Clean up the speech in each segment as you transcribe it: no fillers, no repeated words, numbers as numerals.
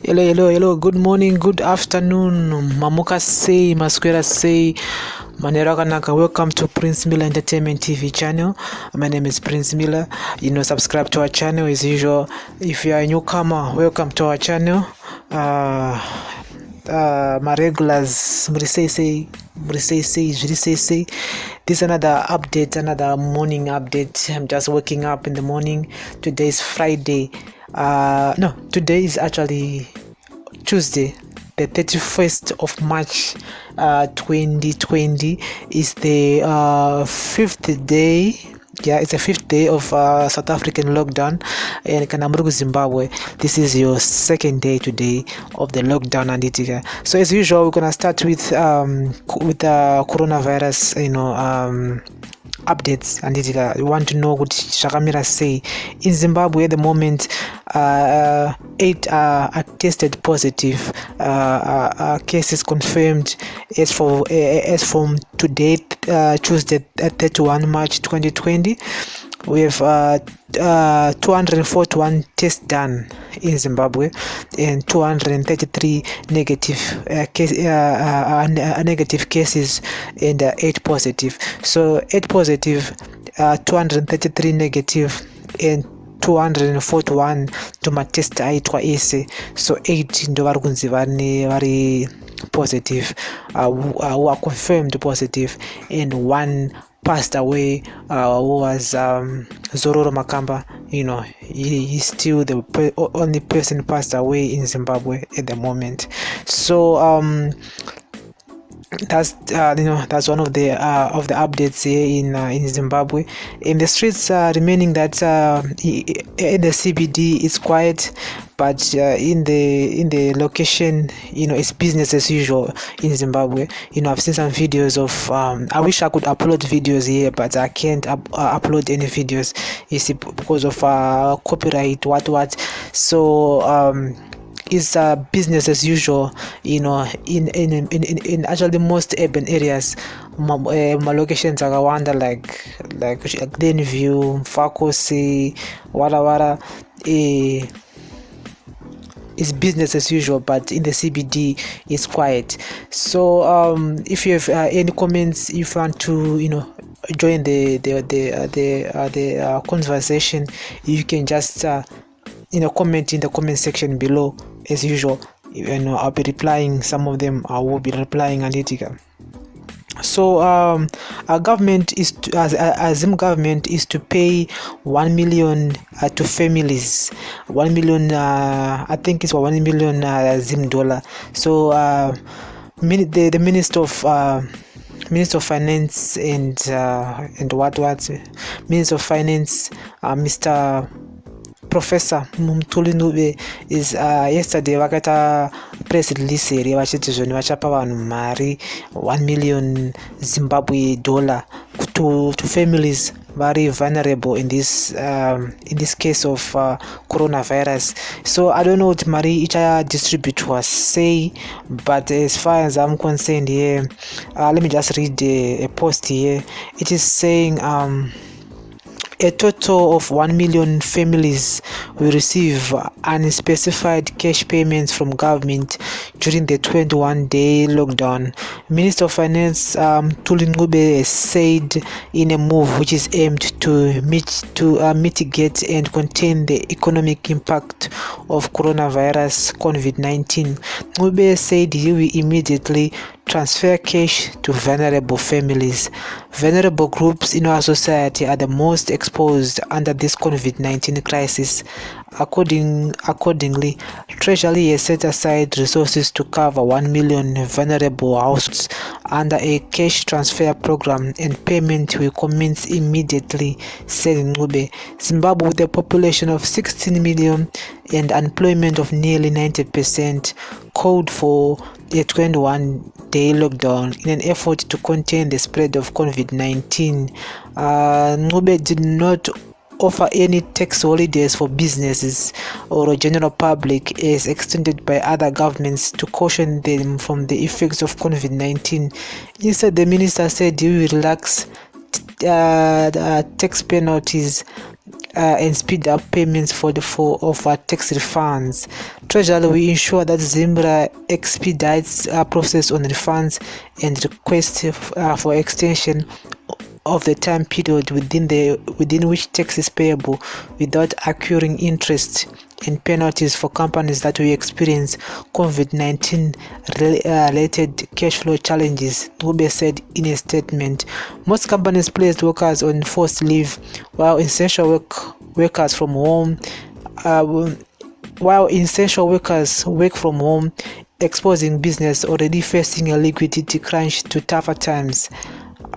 Hello. Good morning, good afternoon. Mamuka say, Masquera say, Manera Kanaka. Welcome to Prince Miller Entertainment TV channel. My name is Prince Miller. Subscribe to our channel as usual. If you are a newcomer, welcome to our channel. My regulars, this is another update, another morning update. I'm just waking up in the morning. Today is Friday. Today is actually Tuesday, the 31st of March 2020 is the fifth day. Yeah, it's the fifth day of South African lockdown in Kanamrugu, Zimbabwe. This is your second day today of the lockdown, and so as usual, we're gonna start with the coronavirus, updates, and you want to know what Shakamira say. In Zimbabwe at the moment, 8 are tested positive. Cases confirmed as from today, Tuesday, 31 March 2020. We have 241 tests done in Zimbabwe and 233 negative cases and 8 positive. So 8 positive, 233 negative, and 241 tomatest aitwa ese. So 8 ndo vari kunzi vari positive, who are confirmed positive, and 1 passed away, who was Zororo Makamba. He's still the only person passed away in Zimbabwe at the moment. So that's one of the updates here in Zimbabwe. In the streets remaining that in the CBD it's quiet, but in the location, it's business as usual in Zimbabwe. I've seen some videos of I wish I could upload videos here, but I can't upload any videos, because of copyright, what. So is business as usual, in actually most urban areas. My locations are Rwanda, like Glenview, Mfakosi, Wara. It's business as usual, but in the CBD it's quiet. So if you have any comments, if you want to join the conversation, you can just comment in the comment section below as usual. I'll be replying. Some of them I will be replying, and so our government is Zim government is to pay 1 million to families. 1 million, I think it's 1 million Zim dollar. So the Minister of Finance and what Minister of Finance, Mr. Professor Mumtuli is yesterday vakaita press release iri vachiti zvoni vachapa vanhu mari 1 million Zimbabwe dollar to families very vulnerable in this case of coronavirus. So I don't know what mari icha distribute was say, but as far as I'm concerned here, let me just read a post here. It is saying a total of 1 million families will receive unspecified cash payments from government during the 21-day lockdown. Minister of Finance Tulingube said in a move which is aimed to mitigate and contain the economic impact of coronavirus COVID-19. Ngube said he will immediately transfer cash to vulnerable families. Vulnerable groups in our society are the most exposed under this COVID-19 crisis. Accordingly, Treasury has set aside resources to cover 1 million vulnerable households under a cash transfer program, and payment will commence immediately, said Ngube. Zimbabwe, with a population of 16 million and unemployment of nearly 90%, called for a 21-day lockdown in an effort to contain the spread of COVID-19. Ngube did not offer any tax holidays for businesses or general public as extended by other governments to caution them from the effects of COVID-19. Instead, the minister said he will relax tax penalties and speed up payments for tax refunds. Treasury will ensure that Zimbra expedites process on refunds and requests for extension of the time period within which tax is payable without accruing interest and penalties for companies that will experience COVID-19 related cash flow challenges, Ube said in a statement. Most companies placed workers on forced leave while essential workers from home work from home, exposing business already facing a liquidity crunch to tougher times.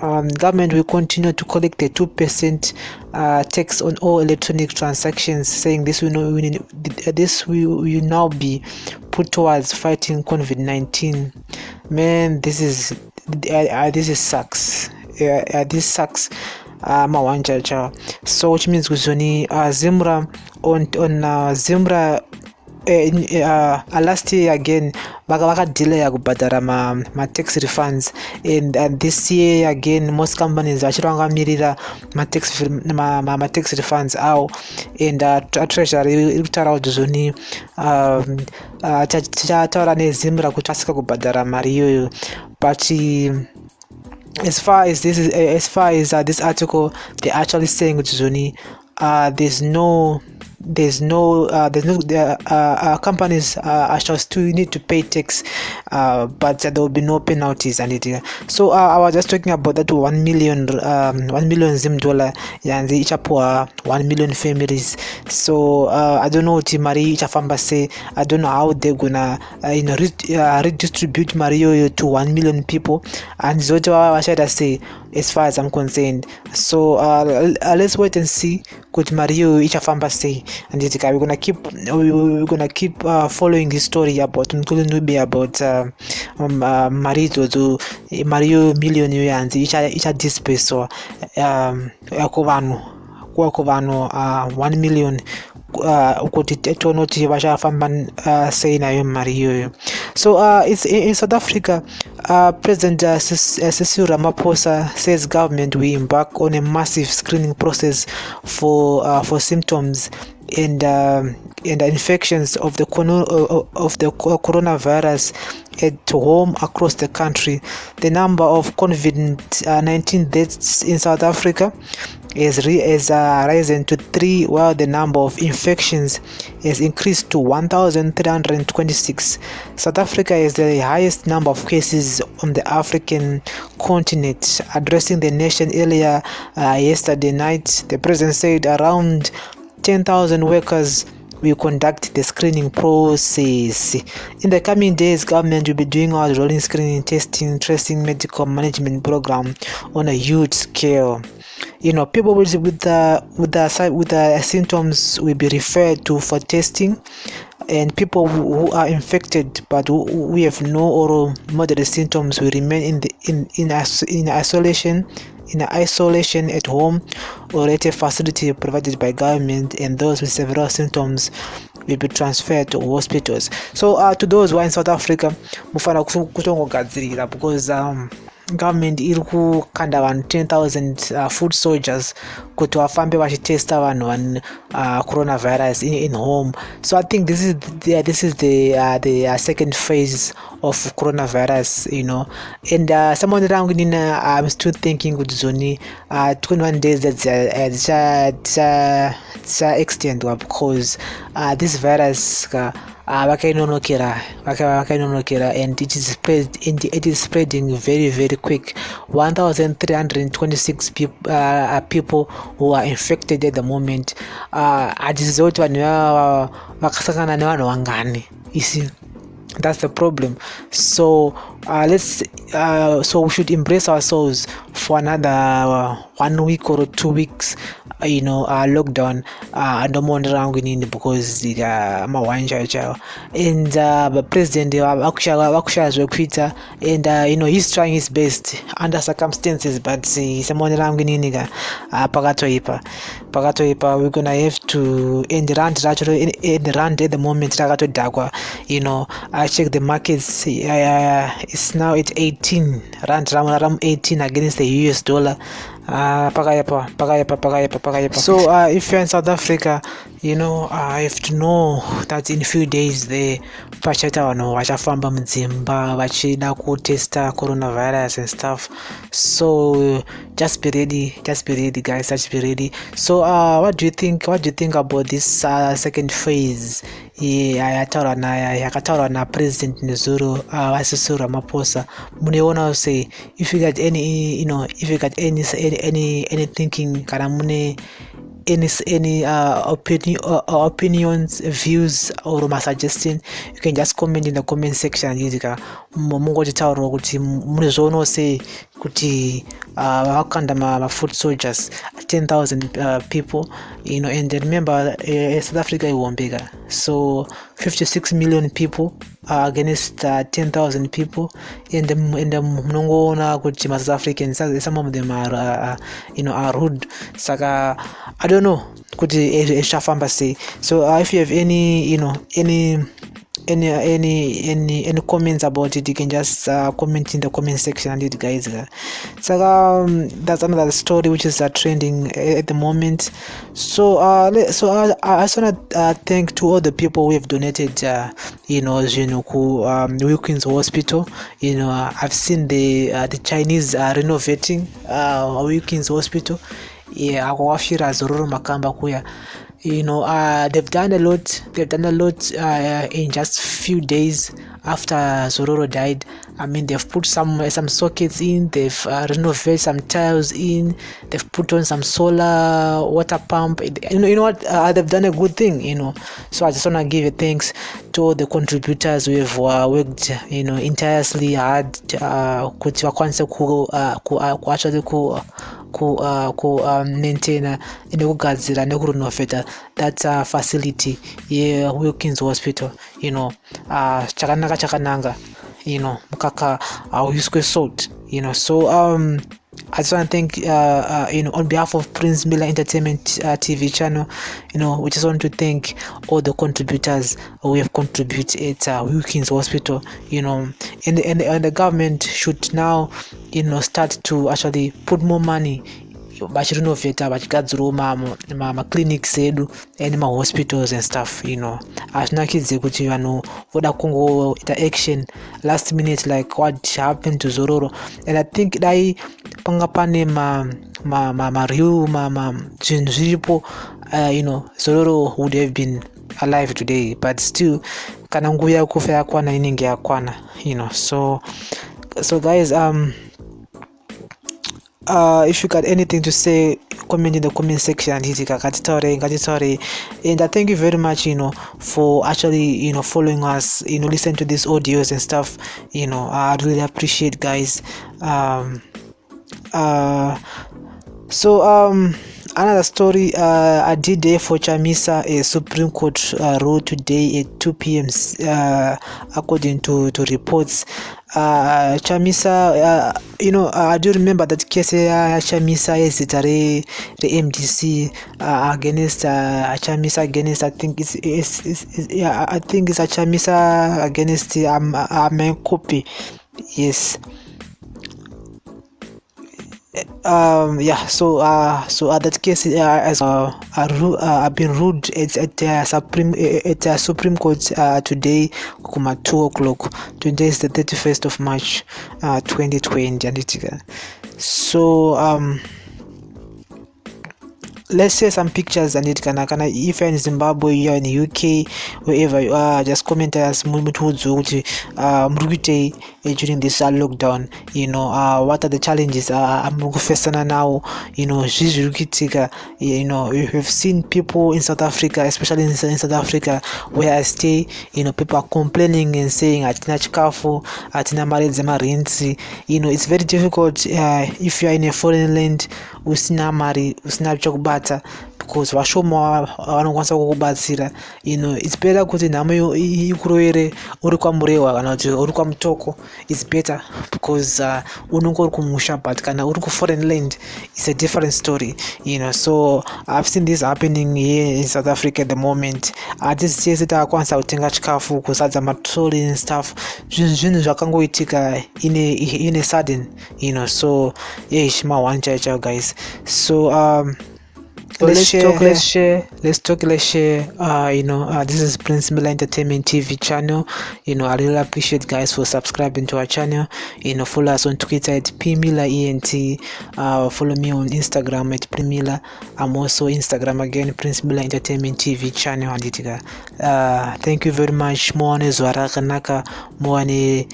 Government will continue to collect the 2% tax on all electronic transactions, saying this will now be put towards fighting COVID-19. Man, this sucks. This sucks. So which means Zimra on Zimra last year again delay kubhadhara ma tax refunds, and this year again most companies vachiranga ma tax refunds awo, and treasury iri kutaura kuti zvoni tichataura neZimbra kuti asika kubhadhara mari iyoyo. But as far as this article, they're actually saying kuti zvoni companies shall still need to pay tax, but there will be no penalties and it. So I was just talking about that 1 million Zim dollar, and each up 1 million families. So I don't know what Mari Chafamba say. I don't know how they're gonna redistribute Mario to 1 million people, and Zoto I should say as far as I'm concerned. So let's wait and see what Mario Ichafamba say, and we're gonna keep following his story about Mario million and each display. So 1 million kuti tonoti vachafamba sei nayo mari iyoyo. So it's in South Africa. President Cyril Ramaphosa says government will embark on a massive screening process for symptoms and infections of the coronavirus at home across the country. The number of COVID-19 deaths in South Africa has risen to 3, while the number of infections has increased to 1,326. South Africa has the highest number of cases on the African continent. Addressing the nation earlier yesterday night, the president said around 10,000 workers will conduct the screening process. In the coming days, government will be doing our rolling screening, testing, tracing, medical management program on a huge scale. People with the symptoms will be referred to for testing, and people who are infected but who have no or moderate symptoms will remain in isolation at home or at a facility provided by government, and those with several symptoms will be transferred to hospitals. So to those who are in South Africa, mufana kutongogadzirira, because government iri kukanda vanhu 10,000 food soldiers kuti vafambe vachitesta vanhu coronavirus in home. So I think this is the second phase of coronavirus, and someone around I'm still thinking kuti zoni 21 days that extend, because this virus vakainonokera, and it is spreading very, very quick. 1,326 people who are infected at the moment. Adizoti vanhu vakasangana nevanhu vangani, you see. That's the problem. So so we should embrace ourselves for another 1 week or 2 weeks, lockdown, because and the president vakushazvekuita, and he's trying his best under circumstances, but pakatoipa. We're gonna have to end rand at the moment rakatodhakwa. I check the markets, it's now at 18 rand, 18 against the US dollar. pakayapa. So if you're in South Africa, you know, I have to know that in a few days the pachata vanhu vachafamba mudzimba vachida kutesta coronavirus and stuff. So just be ready guys, just be ready. So what do you think about this second phase yakataurwa napresident Nezuro Vasisuru Ramaphosa? Muneona say if you got any, you know, if you got any thinking kana mune any opinions, views or suggestion, you can just comment in the comment section. Mungotitaura kuti munezvoono sei kuti vakanda ma-foot soldiers 10,000 people, you know, and remember South Africa iwombeka, so 56 million people against 10,000 people, and munongoona kuti ma-South Africans, some of them are you know, are rude. Saka I don't know kuti eshafamba sei. So if you have any, you know, any comments about it, you can just comment in the comment section, and it guys. So that's another story which is trending at the moment. So I just want to thank to all the people who have donated, you know, Wilkins Hospital. You know, I've seen the Chinese renovating Wilkins Hospital. Yeah, akawafira Zororo Makamba kuya. You know, they've done a lot in just few days after Zororo died. I mean, they've put some sockets in, they've renovated some tiles in, they've put on some solar water pump. You know what, they've done a good thing, you know. So I just want to give a thanks to all the contributors who have worked, you know, entirely hard kuti vakwanise ku maintain nekugadzira nekurenovate that facility Wilkins Hospital, you know. Chakananga, you know, mukaka uyiswe salt, you know. So I just want to thank you know, on behalf of Prince Miller Entertainment TV channel, you know, we just want to thank all the contributors who have contributed at Wilkins Hospital, you know, and the government should now, you know, start to actually put more money vachirenovata vachigadzirawo ma-clinics edu and ma-hospitals and stuff, you know. Azvinakidze kuti vanhu voda kungoita action last minute like what happened to Zororo, and I think dai panga pane ma-real zvinhu zviripo, you know, Zororo would have been alive today, but still kana nguva yekufa yakwana inenge yakwana, you know. So guys, if you got anything to say, comment in the comment section, and I thank you very much, you know, for actually, you know, following us, you know, listen to these audios and stuff, you know. I really appreciate, guys. Another story, I did there for Chamisa, a Supreme Court ruled today at 2 p.m. According to reports. Chamisa, you know, I do remember that case Chamisa is it the MDC against Chamisa against, I think it's I think it's a Chamisa against Copy. Yes. So that case has been ruled at Supreme Court today, 2 o'clock. Today is the 31st of March, 2020. So let's share some pictures, and it kana if you're in Zimbabwe, you're in the UK, wherever you are, just comment us during this lockdown, you know. What are the challenges I'm facing now, you know. You know, we have seen people in South Africa, especially in South Africa where I stay, you know, people are complaining and saying atina chikafu, atina mari dzemarenzi, you know. It's very difficult if you are in a foreign land, usina mari, usina chokubata, because vashoma vanokwanisa kukubatsira. It's better kuti nhamo ikurovere uri kwamurehwa kana kuti uri kwamutoko. It's better because unenge uri kumusha, but kana uri ku-foreign land it's a different story. So I've seen this happening here in South Africa at the moment. Hatisi chese takwanisa kutenga chikafu, kuzadza matroli and stuff. Zvinhu zvakangoitika in a sudden, so shima chao guys. So let's share. This is Prince Miller Entertainment TV channel. I really appreciate guys for subscribing to our channel. Follow us on Twitter at princemillerentertainment. Follow me on Instagram at princemiller. I'm also Instagram again, Prince Miller Entertainment TV channel. Thank you very much. Muone zwara kanaka, muone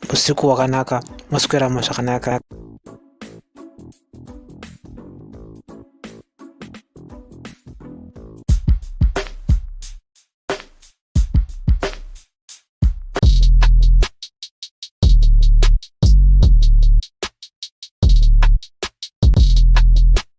usiku wakanaka, muskwera mwakanaka.